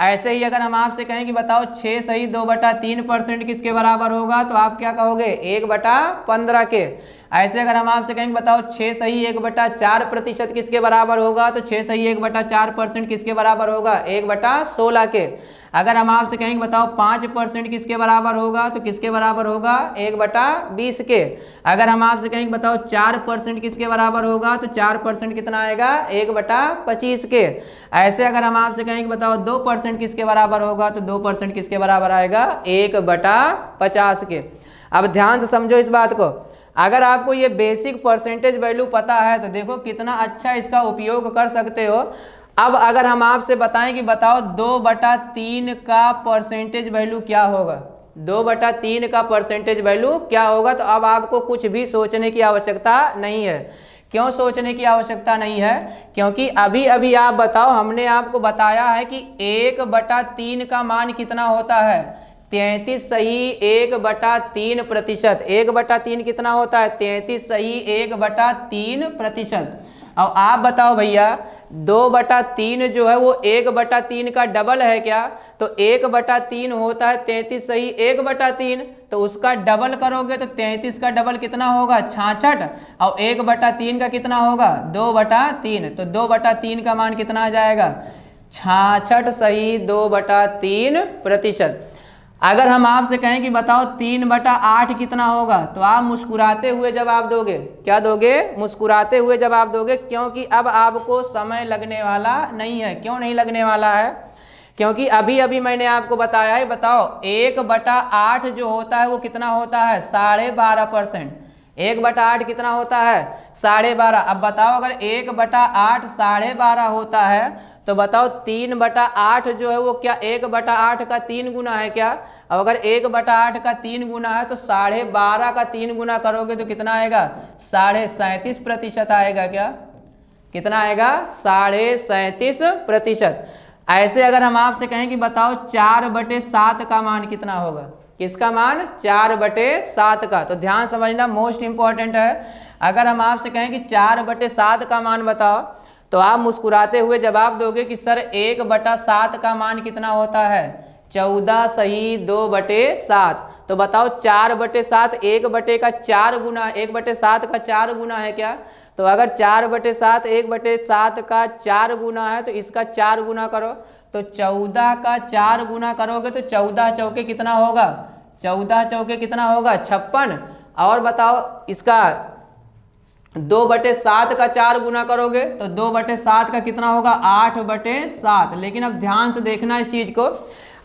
ऐसे ही अगर हम आपसे कहें कि बताओ 6 सही 2/3% किसके बराबर होगा तो आप क्या कहोगे 1/15 के। ऐसे अगर हम आपसे कहेंगे बताओ 6 सही 1/4% किसके बराबर होगा तो 6 सही 1/4% किसके बराबर होगा 1/16 के। अगर हम आपसे कहेंगे बताओ 5% किसके बराबर होगा तो किसके बराबर होगा 1/20 के। अगर हम आपसे कहेंगे बताओ 4% किसके बराबर होगा तो 4% कितना आएगा 1/25 के। ऐसे अगर हम आपसे कहेंगे बताओ 2% किसके बराबर होगा तो 2% किसके बराबर आएगा 1/50 के। अब ध्यान से समझो इस बात को, अगर आपको ये बेसिक परसेंटेज वैल्यू पता है तो देखो कितना अच्छा इसका उपयोग कर सकते हो। अब अगर हम आपसे बताएं कि बताओ 2/3 का परसेंटेज वैल्यू क्या होगा, 2/3 का परसेंटेज वैल्यू क्या होगा, तो अब आपको कुछ भी सोचने की आवश्यकता नहीं है। क्यों सोचने की आवश्यकता नहीं है, क्योंकि अभी अभी आप बताओ हमने आपको बताया है कि 1/3 का मान कितना होता है 33 सही 1/3%। 1/3 कितना होता है 33 सही 1/3%। और आप बताओ भैया 2/3 जो है वो 1/3 का डबल है क्या, तो 1/3 होता है 33 सही 1/3, तो उसका डबल करोगे तो 33 का डबल कितना होगा 66, और 1/3 का कितना होगा 2/3, तो 2/3 का मान कितना आ जाएगा 66 सही 2/3%। अगर हम आपसे कहें कि बताओ 3/8 कितना होगा तो आप मुस्कुराते हुए जवाब दोगे, क्या दोगे मुस्कुराते हुए जवाब दोगे, क्योंकि अब आपको समय लगने वाला नहीं है। क्यों नहीं लगने वाला है, क्योंकि अभी अभी मैंने आपको बताया है। बताओ 1/8 जो होता है वो कितना होता है 12.5%। 1/8 कितना होता है 12.5। अब बताओ अगर 1/8 12.5 होता है तो बताओ 3/8 जो है वो क्या 1/8 का 3 गुना है क्या। अब अगर 1/8 का 3 गुना है तो 12.5 का 3 गुना करोगे तो कितना आएगा 37.5% आएगा क्या, कितना आएगा 37.5%। ऐसे अगर हम आपसे कहें कि बताओ 4/7 का मान कितना होगा, किसका मान 4/7 का, तो ध्यान समझना मोस्ट इंपॉर्टेंट है। अगर हम आपसे कहें कि 4/7 का मान बताओ तो आप मुस्कुराते हुए जवाब दोगे कि सर 1/7 का मान कितना होता है 14 सही 2/7। तो बताओ 4/7 1/4 गुना 1/7 का 4 गुना है क्या। तो अगर 4/7 1/7 का 4 गुना है तो इसका 4 गुना करो, तो 14 का 4 गुना करोगे तो 14 चौके कितना होगा 14 चौके कितना होगा 56। और बताओ इसका 2/7 का 4 गुना करोगे तो 2/7 का कितना होगा 8/7। लेकिन अब ध्यान से देखना इस चीज को,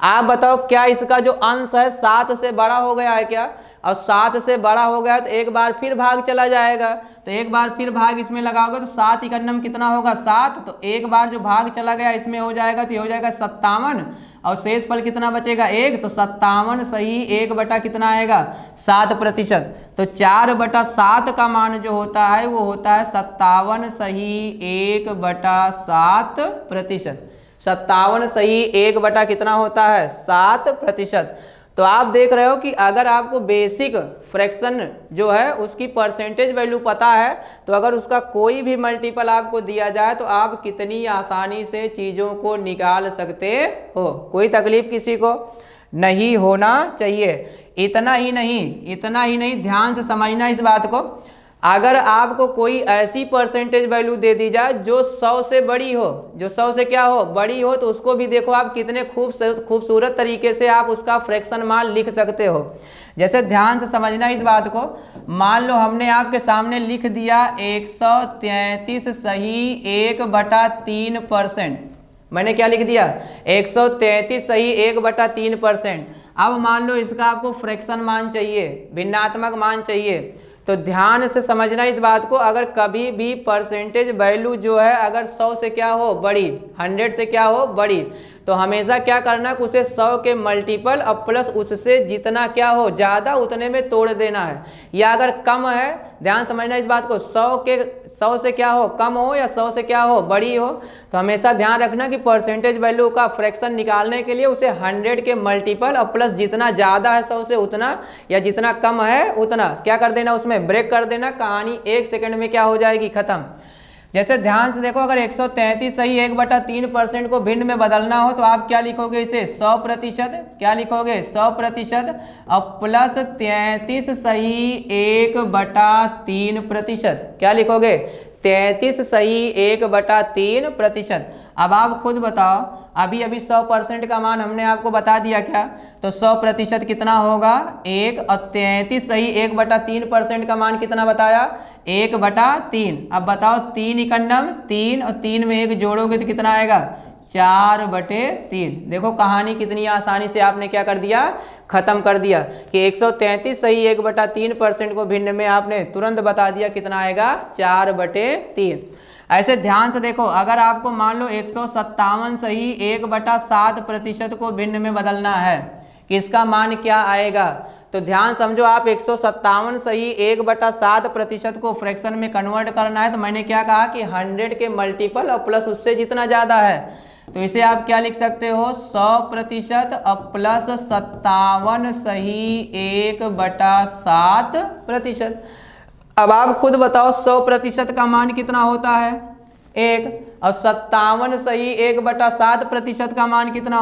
आप बताओ क्या इसका जो अंश है 7 से बड़ा हो गया है क्या। और 7 से बड़ा हो गया तो एक बार फिर भाग चला जाएगा, तो एक बार फिर भाग इसमें लगाओगे तो 7 इकन्नम कितना होगा 7, तो एक बार जो भाग चला गया इसमें हो जाएगा तो ये हो जाएगा 57 और शेष फल कितना बचेगा 1, तो 57 सही 1 कितना आएगा 7%। तो 4/7 का मान जो होता है वो होता है 57 सही 1/7%। 57 सही 1 कितना होता है 7%। तो आप देख रहे हो कि अगर आपको बेसिक फ्रैक्शन जो है उसकी परसेंटेज वैल्यू पता है तो अगर उसका कोई भी मल्टीपल आपको दिया जाए तो आप कितनी आसानी से चीज़ों को निकाल सकते हो, कोई तकलीफ किसी को नहीं होना चाहिए। इतना ही नहीं ध्यान से समझना इस बात को, अगर आपको कोई ऐसी परसेंटेज वैल्यू दे दी जाए जो 100 से बड़ी हो, जो 100 से क्या हो बड़ी हो, तो उसको भी देखो आप कितने खूबसूरत तरीके से आप उसका फ्रैक्शन मान लिख सकते हो। जैसे ध्यान से समझना इस बात को, मान लो हमने आपके सामने लिख दिया 133 सही 1/3%। मैंने क्या लिख दिया 133 सही 1/3%। अब मान लो इसका आपको फ्रैक्शन मान चाहिए, भिन्नात्मक मान चाहिए, तो ध्यान से समझना इस बात को, अगर कभी भी परसेंटेज वैल्यू जो है अगर 100 से क्या हो बड़ी 100 से क्या हो बड़ी, तो हमेशा क्या करना है उसे 100 के मल्टीपल और प्लस उससे जितना क्या हो ज़्यादा उतने में तोड़ देना है। या अगर कम है, ध्यान समझना इस बात को, 100 से क्या हो कम हो या 100 से क्या हो बड़ी हो, तो हमेशा ध्यान रखना कि परसेंटेज वैल्यू का फ्रैक्शन निकालने के लिए उसे 100 के मल्टीपल और प्लस जितना ज़्यादा है 100 से उतना या जितना कम है उतना क्या कर देना, उसमें ब्रेक कर देना, कहानी 1 सेकंड में क्या हो जाएगी खत्म। जैसे ध्यान से देखो, अगर 133 सही 1/3% को भिन्न में बदलना हो तो आप क्या लिखोगे इसे 100%, क्या लिखोगे 100% और प्लस 33 सही 1/3%, क्या लिखोगे 33 सही 1/3%। अब आप खुद बताओ, अभी 100% का मान हमने आपको बता दिया क्या, तो 100% कितना होगा 1 और 33 सही 1/3% का मान कितना बताया 1/3। अब बताओ 3 इकन्नम 3 और 3 में 1 जोड़ोगे तो कितना आएगा 4/3। देखो कहानी कितनी आसानी से आपने क्या कर दिया खत्म कर दिया कि 133 सही 1/3% को भिन्न में आपने तुरंत बता दिया कितना आएगा 4/3। ऐसे ध्यान से देखो, अगर आपको मान लो 157 सही 1/7% को भिन्न में बदलना है कि इसका मान क्या आएगा, तो ध्यान समझो, आप 157 सही 1/7% को फ्रैक्शन में कन्वर्ट करना है, तो मैंने क्या कहा कि 100 के मल्टीपल और प्लस उससे जितना ज़्यादा है, तो इसे आप क्या लिख सकते हो 100% और प्लस 57 सही 1/7%। अब आप खुद बताओ 100% का मान कितना होता है 1 और 57 सही 1/7% का मान कितना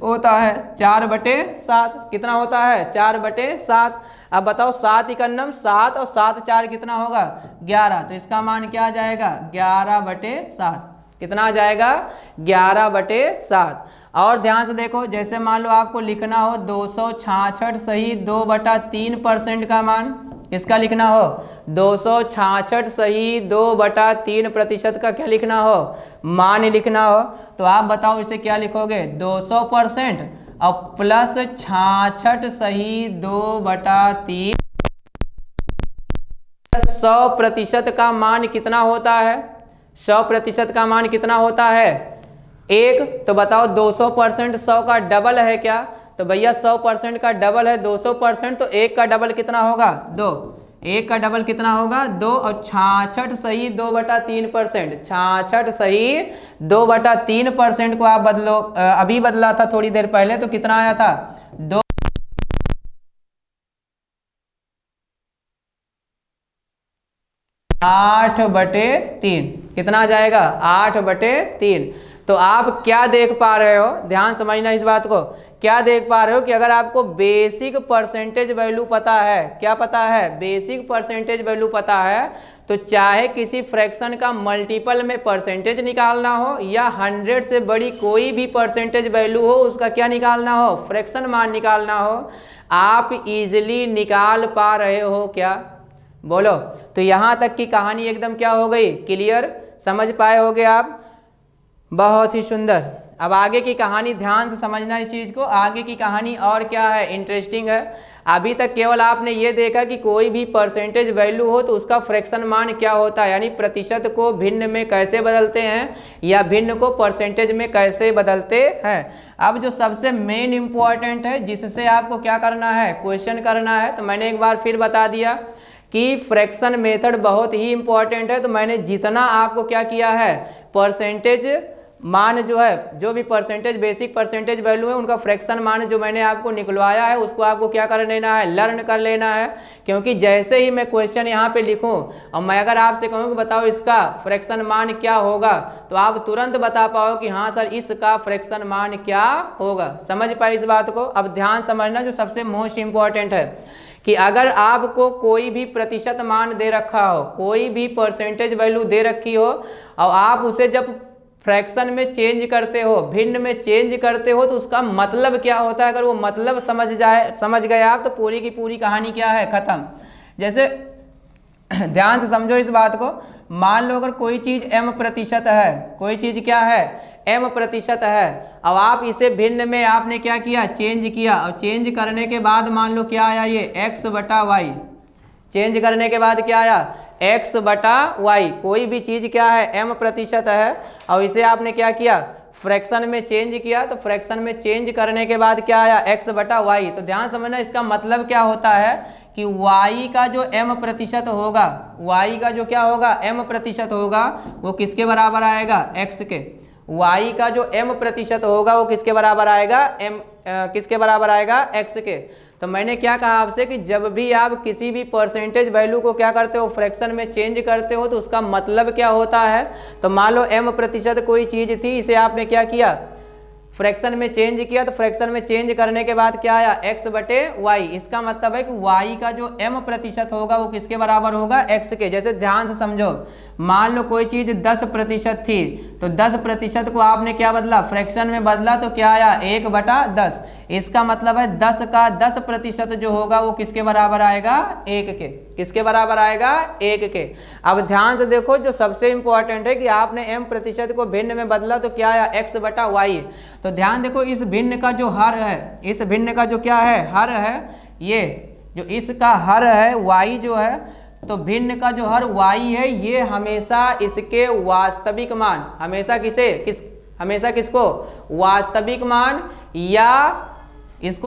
होता है 4/7। कितना होता है 4/7। अब बताओ 7 इकन्नम 7 और 7 4 कितना होगा 11, तो इसका मान क्या आ जाएगा 11/7। कितना आ जाएगा 11/7। और ध्यान से देखो, जैसे मान लो आपको लिखना हो 266 सही 2/3% का मान, इसका लिखना हो 266 सही 2/3% का क्या लिखना हो मान लिखना हो, तो आप बताओ इसे क्या लिखोगे 200% और प्लस 66 सही 2/3 100% का मान कितना होता है? 100% का मान कितना होता है? 1। तो बताओ 200% 100 का डबल है क्या? तो भैया 100% का डबल है 200%, तो 1 का डबल कितना होगा? 2। 1 का डबल कितना होगा? 2। और 66 सही 2/3%। 66 सही 2/3% को आप बदलो, अभी बदला था थोड़ी देर पहले, तो कितना आया था? 2। 8/3 कितना आ जाएगा? 8/3। तो आप क्या देख पा रहे हो, ध्यान समझना इस बात को, क्या देख पा रहे हो कि अगर आपको बेसिक परसेंटेज वैल्यू पता है, क्या पता है? बेसिक परसेंटेज वैल्यू पता है, तो चाहे किसी फ्रैक्शन का मल्टीपल में परसेंटेज निकालना हो या 100 से बड़ी कोई भी परसेंटेज वैल्यू हो, उसका क्या निकालना हो? फ्रैक्शन मान निकालना हो, आप इजीली निकाल पा रहे हो क्या? बोलो। तो यहाँ तक की कहानी एकदम क्या हो गई? क्लियर, समझ पाए होगे आप? बहुत ही सुंदर। अब आगे की कहानी ध्यान से समझना इस चीज़ को, आगे की कहानी और क्या है, इंटरेस्टिंग है। अभी तक केवल आपने ये देखा कि कोई भी परसेंटेज वैल्यू हो तो उसका फ्रैक्शन मान क्या होता है, यानी प्रतिशत को भिन्न में कैसे बदलते हैं या भिन्न को परसेंटेज में कैसे बदलते हैं। अब जो सबसे मेन इंपॉर्टेंट है, जिससे आपको क्या करना है, क्वेश्चन करना है, तो मैंने एक बार फिर बता दिया कि फ्रैक्शन मेथड बहुत ही इंपॉर्टेंट है। तो मैंने जितना आपको क्या किया है, परसेंटेज मान जो है, जो भी परसेंटेज बेसिक परसेंटेज वैल्यू है, उनका फ्रैक्शन मान जो मैंने आपको निकलवाया है, उसको आपको क्या कर लेना है, लर्न कर लेना है। क्योंकि जैसे ही मैं क्वेश्चन यहाँ पे लिखूँ और मैं अगर आपसे कहूँ कि बताओ इसका फ्रैक्शन मान क्या होगा, तो आप तुरंत बता पाओ कि हाँ सर इसका फ्रैक्शन मान क्या होगा। समझ पाए इस बात को? अब ध्यान समझना, जो सबसे मोस्ट इंपॉर्टेंट है कि अगर आपको कोई भी प्रतिशत मान दे रखा हो, कोई भी परसेंटेज वैल्यू दे रखी हो, और आप उसे जब फ्रैक्शन में चेंज करते हो, भिन्न में चेंज करते हो, तो उसका मतलब क्या होता है, अगर वो मतलब समझ गए आप, तो पूरी की पूरी कहानी क्या है, खत्म। जैसे ध्यान से समझो इस बात को, मान लो अगर कोई चीज़ m% है, कोई चीज़ क्या है, m% है, अब आप इसे भिन्न में आपने क्या किया, चेंज किया, और चेंज करने के बाद मान लो क्या आया, ये x/y, चेंज करने के बाद क्या आया, x/y। कोई भी चीज़ क्या है, m% है, और इसे आपने क्या किया, फ्रैक्शन में चेंज किया, तो फ्रैक्शन में चेंज करने के बाद क्या आया, x/y। तो ध्यान समझना, इसका मतलब क्या होता है कि y का जो m% होगा, y का जो क्या होगा, m% होगा, वो किसके बराबर आएगा, x के। y का जो m% होगा वो किसके बराबर आएगा, किसके बराबर आएगा, x के। तो मैंने क्या कहा आपसे कि जब भी आप किसी भी परसेंटेज वैल्यू को क्या करते हो, फ्रैक्शन में चेंज करते हो, तो उसका मतलब क्या होता है। तो मान लो m% कोई चीज़ थी, इसे आपने क्या किया, फ्रैक्शन में चेंज किया, तो फ्रैक्शन में चेंज करने के बाद क्या आया, x/y। इसका मतलब है कि y का जो m% होगा वो किसके बराबर होगा, x के। जैसे ध्यान से समझो, मान लो कोई चीज़ 10% थी, तो 10% को आपने क्या बदला, फ्रैक्शन में बदला, तो क्या आया, 1/10। इसका मतलब है 10 का 10% जो होगा वो किसके बराबर आएगा, 1 के। किसके बराबर आएगा, 1 के। अब ध्यान से देखो, जो सबसे इंपॉर्टेंट है कि आपने m% को भिन्न में बदला, तो क्या आया, x/y। तो ध्यान देखो, इस भिन्न का जो हर है, इस भिन्न का जो क्या है, हर है, ये जो इसका हर है y जो है, तो भिन्न का जो हर y है, ये हमेशा इसके वास्तविक मान, हमेशा किसको, वास्तविक मान या इसको